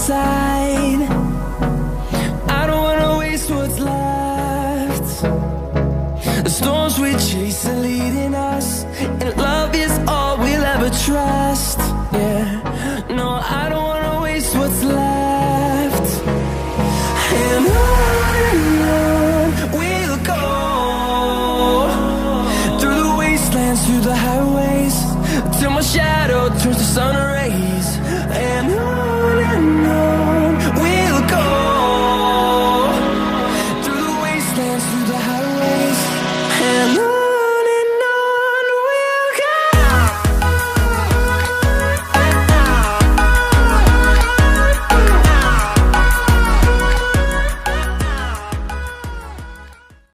inside. I don't wanna waste what's left. The storms we chase are leading us, and love is all we'll ever trust. Yeah, no, I don't wanna waste what's left. And on we'll go, through the wastelands, through the highways, till my shadow turns to sun rays. And on